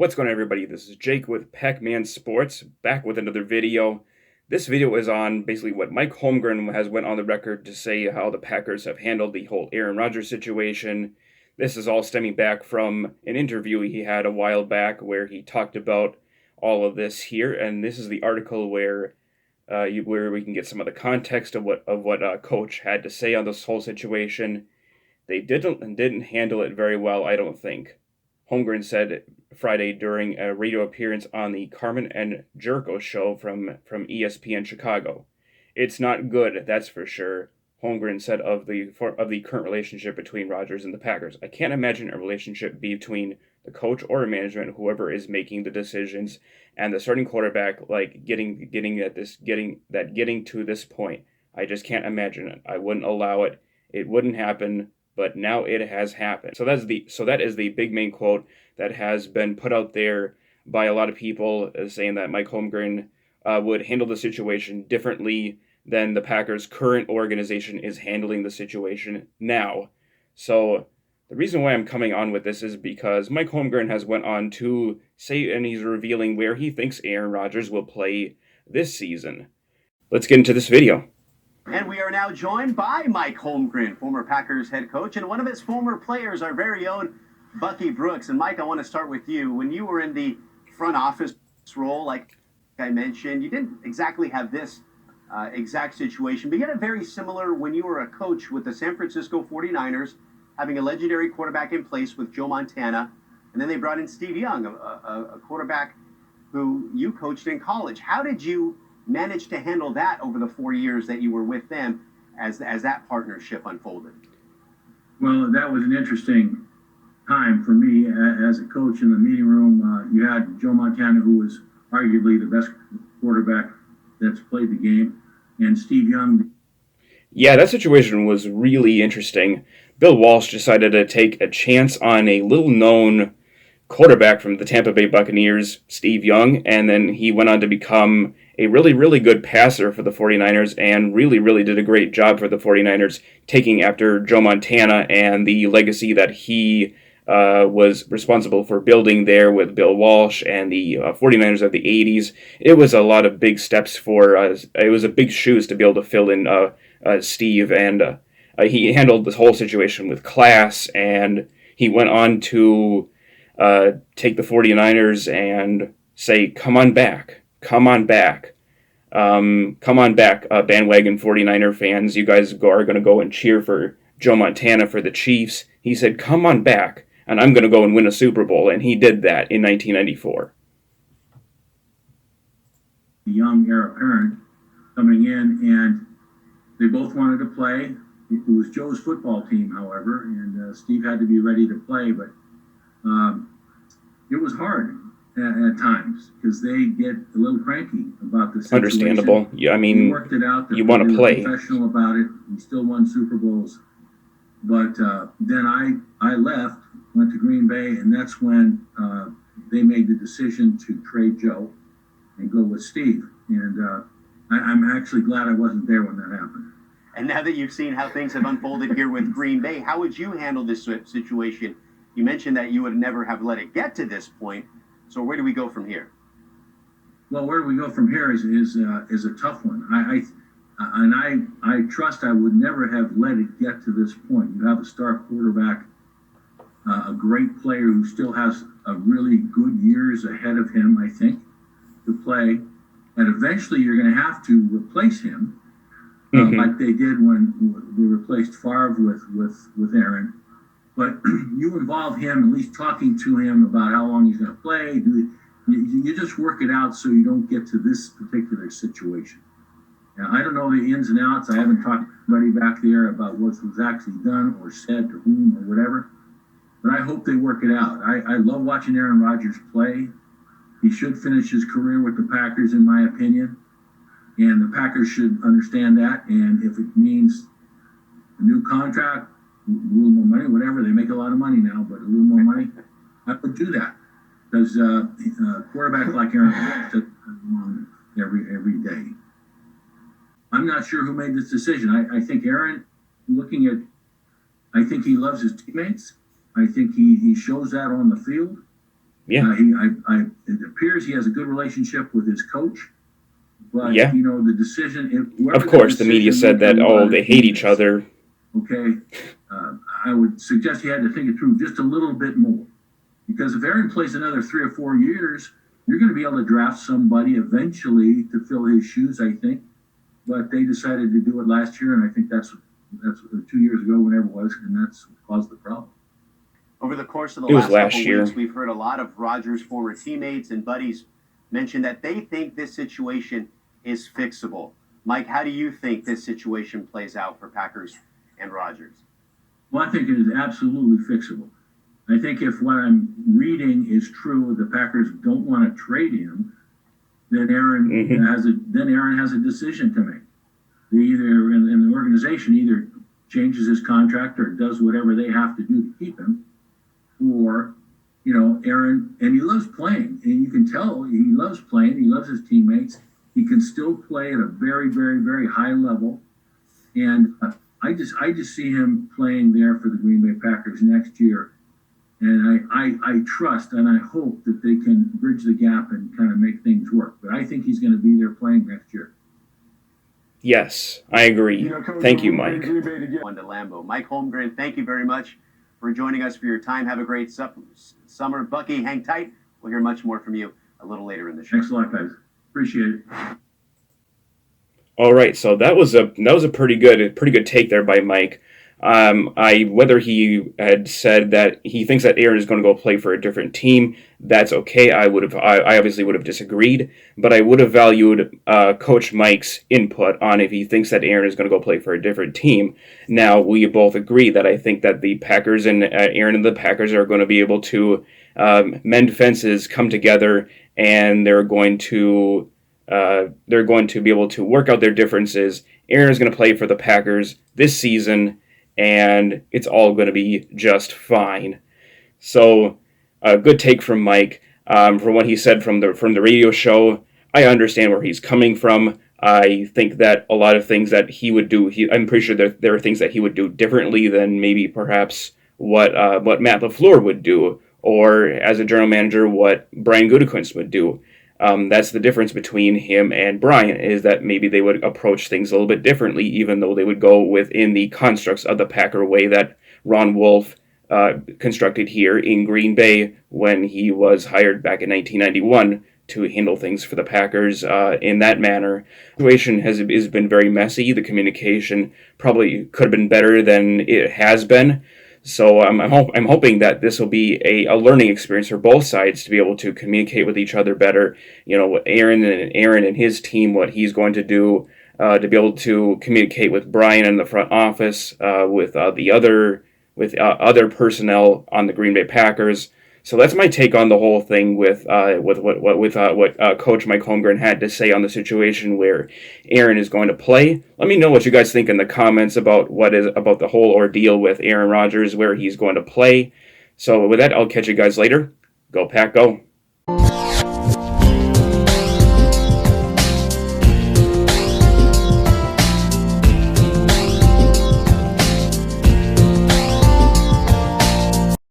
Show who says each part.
Speaker 1: What's going on, everybody? This is Jake with PackMan Sports, back with another video. This video is on basically what Mike Holmgren has went on the record to say how the Packers have handled the whole Aaron Rodgers situation. This is all stemming back from an interview he had a while back where he talked about all of this here, and this is the article where we can get some of the context of what Coach had to say on this whole situation. They didn't handle it very well, I don't think. Holmgren said Friday during a radio appearance on the Carmen and Jericho show from ESPN Chicago. It's not good, that's for sure. Holmgren said of the current relationship between Rodgers and the Packers. I can't imagine a relationship between the coach or management, whoever is making the decisions, and the starting quarterback, like getting to this point. I just can't imagine it. I wouldn't allow it. It wouldn't happen. But now it has happened. So that is the big main quote that has been put out there by a lot of people, saying that Mike Holmgren would handle the situation differently than the Packers' current organization is handling the situation now. So the reason why I'm coming on with this is because Mike Holmgren has went on to say, and he's revealing where he thinks Aaron Rodgers will play this season. Let's get into this video.
Speaker 2: And we are now joined by Mike Holmgren, former Packers head coach, and one of his former players, our very own Bucky Brooks. And Mike, I want to start with you. When you were in the front office role, like I mentioned, you didn't exactly have this exact situation, but you had a very similar when you were a coach with the San Francisco 49ers, having a legendary quarterback in place with Joe Montana, and then they brought in Steve Young, a quarterback who you coached in college. How did you managed to handle that over the 4 years that you were with them as that partnership unfolded?
Speaker 3: Well, that was an interesting time for me as a coach in the meeting room. You had Joe Montana, who was arguably the best quarterback that's played the game, and Steve Young.
Speaker 1: Yeah, that situation was really interesting. Bill Walsh decided to take a chance on a little-known quarterback from the Tampa Bay Buccaneers, Steve Young, and then he went on to become a really, really good passer for the 49ers and really, really did a great job for the 49ers, taking after Joe Montana and the legacy that he was responsible for building there with Bill Walsh and the 49ers of the 80s. It was a lot of big steps it was a big shoes to be able to fill in Steve, and he handled this whole situation with class, and he went on to take the 49ers and say, come on back, bandwagon 49er fans. You guys are going to go and cheer for Joe Montana for the Chiefs. He said, come on back, and I'm going to go and win a Super Bowl, and he did that in 1994.
Speaker 3: The young heir apparent coming in, and they both wanted to play. It was Joe's football team, however, and Steve had to be ready to play, but it was hard at times because they get a little cranky about the situation.
Speaker 1: Understandable. Yeah, I mean,
Speaker 3: we worked it out.
Speaker 1: You want to play.
Speaker 3: Professional about it. We still won Super Bowls, but then I left, went to Green Bay, and that's when they made the decision to trade Joe and go with Steve. And I'm actually glad I wasn't there when that happened.
Speaker 2: And now that you've seen how things have unfolded here with Green Bay, how would you handle this situation? You mentioned that you would never have let it get to this point. So where do we go from here?
Speaker 3: Well, where do we go from here is a tough one. I trust I would never have let it get to this point. You have a star quarterback, a great player who still has a really good years ahead of him, I think, to play. And eventually you're going to have to replace him, like they did when they replaced Favre with Aaron. But you involve him, at least talking to him about how long he's going to play. You just work it out so you don't get to this particular situation. Now, I don't know the ins and outs. I haven't talked to anybody back there about what was actually done or said to whom or whatever. But I hope they work it out. I love watching Aaron Rodgers play. He should finish his career with the Packers, in my opinion. And the Packers should understand that. And if it means a new contract, a little more money, whatever. They make a lot of money now, but a little more money, I would do that because quarterback like Aaron Rodgers every day. I'm not sure who made this decision. I think Aaron, I think he loves his teammates. I think he shows that on the field.
Speaker 1: Yeah.
Speaker 3: It appears he has a good relationship with his coach, but
Speaker 1: Yeah.
Speaker 3: the decision,
Speaker 1: Of course, the media said that, they hate each other.
Speaker 3: Okay, I would suggest he had to think it through just a little bit more, because if Aaron plays another 3 or 4 years, you're going to be able to draft somebody eventually to fill his shoes, I think. But they decided to do it last year, and I think that's 2 years ago, whenever it was, and that's what caused the problem.
Speaker 2: Over the course of the
Speaker 1: It was
Speaker 2: last
Speaker 1: last
Speaker 2: couple
Speaker 1: year.
Speaker 2: weeks, we've heard a lot of Rodgers' former teammates and buddies mention that they think this situation is fixable. Mike, how do you think this situation plays out for Packers and Rodgers?
Speaker 3: Well, I think it is absolutely fixable. I think if what I'm reading is true, the Packers don't want to trade him, then Aaron has a decision to make. They either in the organization either changes his contract or does whatever they have to do to keep him, or Aaron, and he loves playing, and you can tell he loves playing. He loves his teammates. He can still play at a very, very, very high level, and I just see him playing there for the Green Bay Packers next year. And I trust and I hope that they can bridge the gap and kind of make things work. But I think he's going to be there playing next year.
Speaker 1: Yes, I agree. Thank you, Mike.
Speaker 2: One to Lambeau. Mike Holmgren, thank you very much for joining us for your time. Have a great summer. Bucky, hang tight. We'll hear much more from you a little later in the show.
Speaker 3: Thanks a lot, guys. Appreciate it.
Speaker 1: All right, so that was a pretty good take there by Mike. Whether he had said that he thinks that Aaron is going to go play for a different team, that's okay. I obviously would have disagreed, but I would have valued Coach Mike's input on if he thinks that Aaron is going to go play for a different team. Now, we both agree that I think that the Packers and Aaron and the Packers are going to be able to mend fences, come together, and they're going to be able to work out their differences. Aaron is going to play for the Packers this season, and it's all going to be just fine. So, a good take from Mike. From what he said from the radio show, I understand where he's coming from. I think that a lot of things that he would do, I'm pretty sure there are things that he would do differently than maybe perhaps what Matt LaFleur would do, or as a general manager, what Brian Gutekunst would do. That's the difference between him and Brian, is that maybe they would approach things a little bit differently, even though they would go within the constructs of the Packer way that Ron Wolf constructed here in Green Bay when he was hired back in 1991 to handle things for the Packers in that manner. The situation has been very messy. The communication probably could have been better than it has been. So I'm hoping that this will be a learning experience for both sides to be able to communicate with each other better. Aaron and his team, what he's going to do to be able to communicate with Brian in the front office, with other personnel on the Green Bay Packers. So that's my take on the whole thing with what Coach Mike Holmgren had to say on the situation where Aaron is going to play. Let me know what you guys think in the comments about the whole ordeal with Aaron Rodgers, where he's going to play. So with that, I'll catch you guys later. Go Pack, go.